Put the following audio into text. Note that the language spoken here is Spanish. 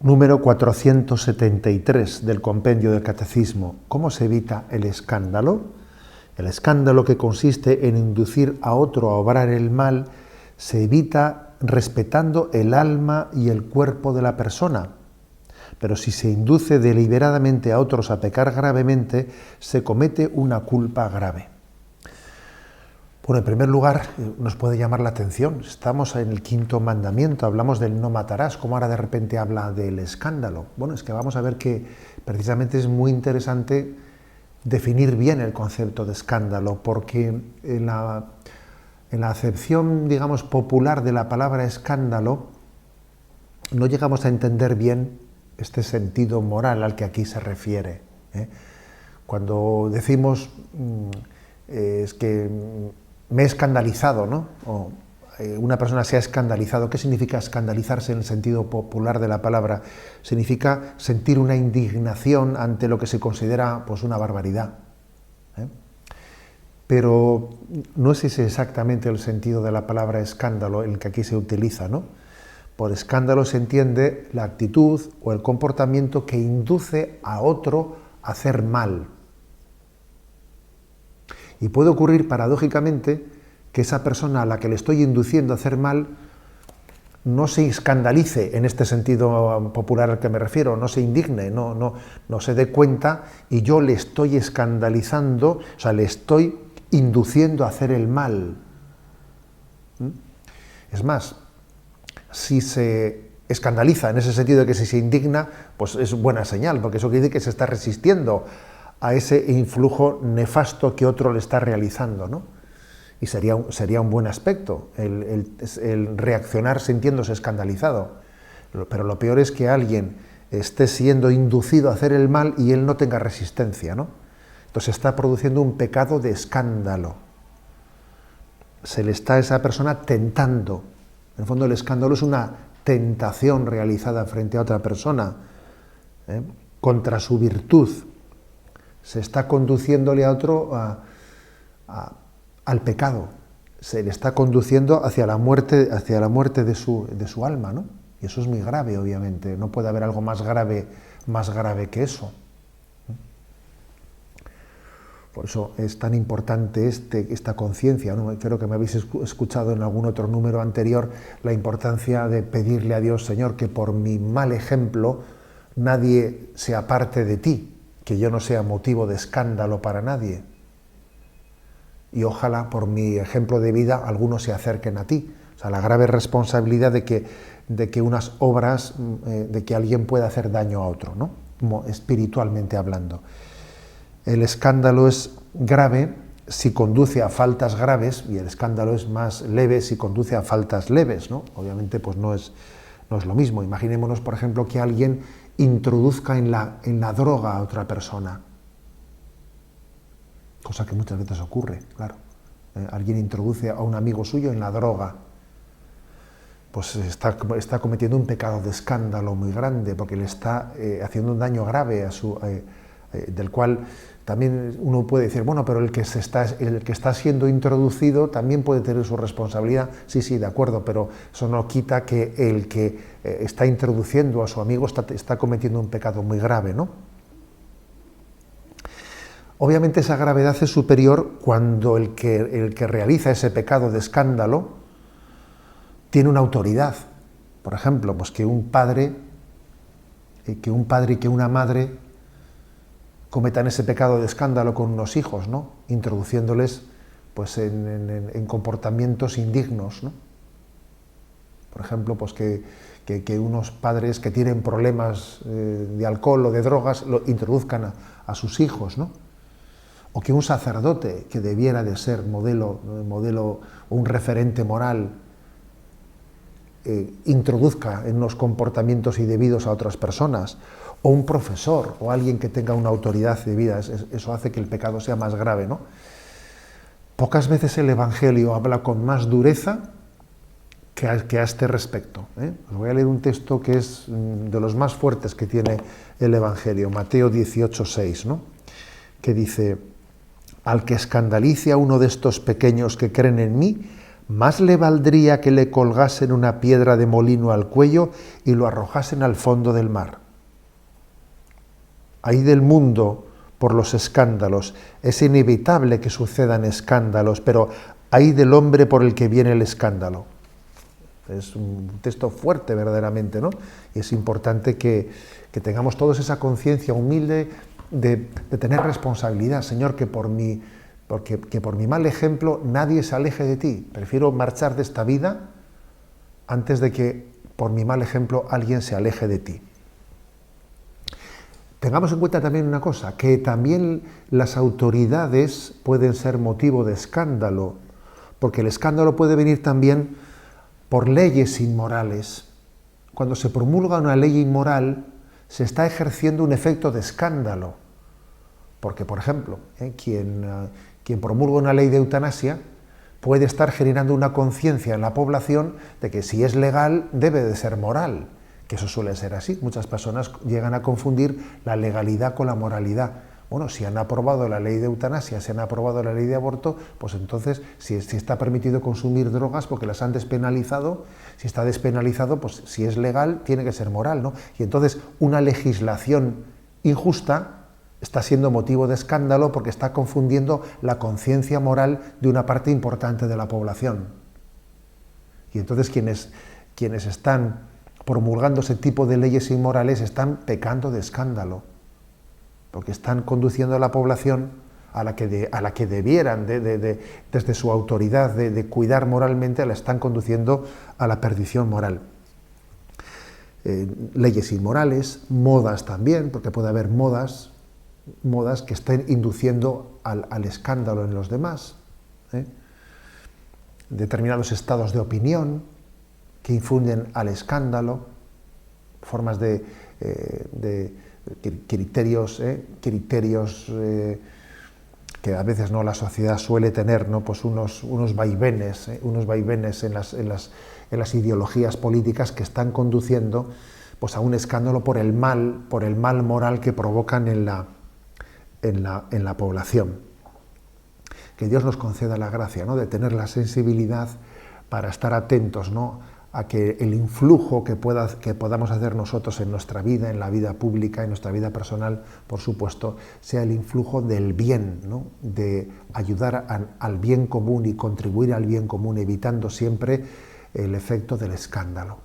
Número 473 del compendio del Catecismo. ¿Cómo se evita el escándalo? El escándalo, que consiste en inducir a otro a obrar el mal, se evita respetando el alma y el cuerpo de la persona. Pero si se induce deliberadamente a otros a pecar gravemente, se comete una culpa grave. Bueno, en primer lugar, nos puede llamar la atención. Estamos en el quinto mandamiento, hablamos del no matarás. ¿Cómo ahora de repente habla del escándalo? Bueno, es que vamos a ver que precisamente es muy interesante definir bien el concepto de escándalo, porque en la acepción, digamos, popular de la palabra escándalo, no llegamos a entender bien este sentido moral al que aquí se refiere. Cuando decimos es que me he escandalizado, ¿no? O una persona se ha escandalizado. ¿Qué significa escandalizarse en el sentido popular de la palabra? Significa sentir una indignación ante lo que se considera, pues, una barbaridad. Pero no es ese exactamente el sentido de la palabra escándalo el que aquí se utiliza, ¿no? Por escándalo se entiende la actitud o el comportamiento que induce a otro a hacer mal. Y puede ocurrir paradójicamente que esa persona a la que le estoy induciendo a hacer mal no se escandalice en este sentido popular al que me refiero, no se indigne, no se dé cuenta, y yo le estoy escandalizando, o sea, le estoy induciendo a hacer el mal. Es más, si se escandaliza en ese sentido de que si se indigna, pues es buena señal, porque eso quiere decir que se está resistiendo a ese influjo nefasto que otro le está realizando, ¿no? Y sería un buen aspecto el reaccionar sintiéndose escandalizado. Pero lo peor es que alguien esté siendo inducido a hacer el mal y él no tenga resistencia, ¿no? Entonces está produciendo un pecado de escándalo. Se le está a esa persona tentando. En el fondo, el escándalo es una tentación realizada frente a otra persona, contra su virtud. Se está conduciéndole a otro al pecado, se le está conduciendo hacia la muerte de su alma, ¿no? Y eso es muy grave, obviamente. No puede haber algo más grave que eso. Por eso es tan importante esta conciencia, ¿no? Creo que me habéis escuchado en algún otro número anterior la importancia de pedirle a Dios: Señor, que por mi mal ejemplo nadie se aparte de ti, que yo no sea motivo de escándalo para nadie. Y ojalá por mi ejemplo de vida algunos se acerquen a ti. O sea, la grave responsabilidad de que unas obras, de que alguien pueda hacer daño a otro, ¿no? Como espiritualmente hablando. El escándalo es grave si conduce a faltas graves, y el escándalo es más leve si conduce a faltas leves, ¿no? Obviamente, pues no es lo mismo. Imaginémonos, por ejemplo, que alguien introduzca en la droga a otra persona. Cosa que muchas veces ocurre, claro. Alguien introduce a un amigo suyo en la droga. Pues está cometiendo un pecado de escándalo muy grande, porque le está haciendo un daño grave del cual también uno puede decir, bueno, pero el que está siendo introducido también puede tener su responsabilidad. Sí, de acuerdo, pero eso no quita que el que está introduciendo a su amigo está cometiendo un pecado muy grave, ¿no? Obviamente esa gravedad es superior cuando el que realiza ese pecado de escándalo tiene una autoridad. Por ejemplo, pues que un padre y que una madre cometan ese pecado de escándalo con unos hijos, ¿no? Introduciéndoles, pues, en comportamientos indignos, ¿no? Por ejemplo, pues que unos padres que tienen problemas de alcohol o de drogas lo introduzcan a sus hijos, ¿no? O que un sacerdote que debiera de ser modelo o un referente moral introduzca en los comportamientos indebidos a otras personas, o un profesor o alguien que tenga una autoridad debida. Eso hace que el pecado sea más grave, ¿no? Pocas veces el Evangelio habla con más dureza que a este respecto. Os voy a leer un texto que es de los más fuertes que tiene el Evangelio, Mateo 18:6, ¿no? Que dice: al que escandalice a uno de estos pequeños que creen en mí, más le valdría que le colgasen una piedra de molino al cuello y lo arrojasen al fondo del mar. Ay del mundo por los escándalos. Es inevitable que sucedan escándalos, pero ay del hombre por el que viene el escándalo. Es un texto fuerte verdaderamente, ¿no? Y es importante que tengamos todos esa conciencia humilde de tener responsabilidad. Señor, que por mi mal ejemplo nadie se aleje de ti. Prefiero marchar de esta vida antes de que por mi mal ejemplo alguien se aleje de ti. Tengamos en cuenta también una cosa, que también las autoridades pueden ser motivo de escándalo, porque el escándalo puede venir también por leyes inmorales. Cuando se promulga una ley inmoral, se está ejerciendo un efecto de escándalo. Porque, por ejemplo, quien promulga una ley de eutanasia puede estar generando una conciencia en la población de que si es legal debe de ser moral, que eso suele ser así. Muchas personas llegan a confundir la legalidad con la moralidad. Bueno, si han aprobado la ley de eutanasia, si han aprobado la ley de aborto, pues entonces, si está permitido consumir drogas porque las han despenalizado, si está despenalizado, pues si es legal, tiene que ser moral, ¿no? Y entonces, una legislación injusta está siendo motivo de escándalo porque está confundiendo la conciencia moral de una parte importante de la población. Y entonces, quienes están promulgando ese tipo de leyes inmorales están pecando de escándalo, porque están conduciendo a la población a la que debieran, desde su autoridad de cuidar moralmente, la están conduciendo a la perdición moral. Leyes inmorales, modas también, porque puede haber modas que estén induciendo al escándalo en los demás. Determinados estados de opinión que infunden al escándalo, formas de criterios que a veces no la sociedad suele tener, ¿no? Pues unos vaivenes en las ideologías políticas que están conduciendo pues a un escándalo por el mal moral que provocan en la población. Que Dios nos conceda la gracia, ¿no? De tener la sensibilidad para estar atentos, ¿no? A que el influjo que podamos hacer nosotros en nuestra vida, en la vida pública, en nuestra vida personal, por supuesto, sea el influjo del bien, ¿no? De ayudar al bien común y contribuir al bien común, evitando siempre el efecto del escándalo.